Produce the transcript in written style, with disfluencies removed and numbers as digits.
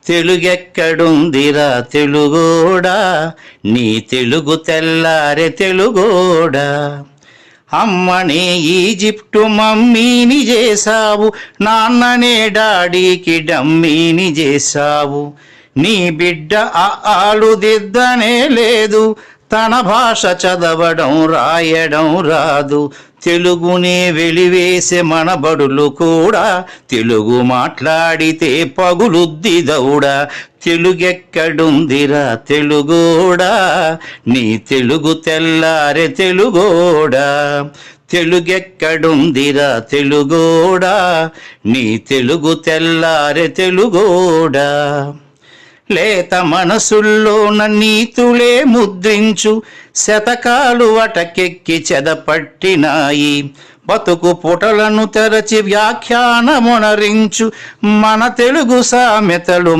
తెలుగెక్కడుందిరా తెలుగోడా, నీ తెలుగు తెల్లారె తెలుగోడా. అమ్మనే ఈజిప్టు మమ్మీని చేశావు, నాన్ననే డాడీకి డమ్మీని చేశావు. నీ బిడ్డ ఆలు దిద్దనే లేదు, తన భాష చదవడం రాయడం రాదు. తెలుగునే వెలివేసే మన బడులు కూడా, తెలుగు మాట్లాడితే పగులుద్ది దౌడా. తెలుగెక్కడుందిరా తెలుగోడా, నీ తెలుగు తెల్లారె తెలుగోడా. తెలుగెక్కడుందిరా తెలుగోడా, నీ తెలుగు తెల్లారె తెలుగోడా. లేత మనసుల్లోన నీతులే ముద్రించు, శతకాలు అటకెక్కి చెదపట్టినాయి. బతుకు పుటలను తెరచి వ్యాఖ్యానమునరించు, మన తెలుగు సామెతలు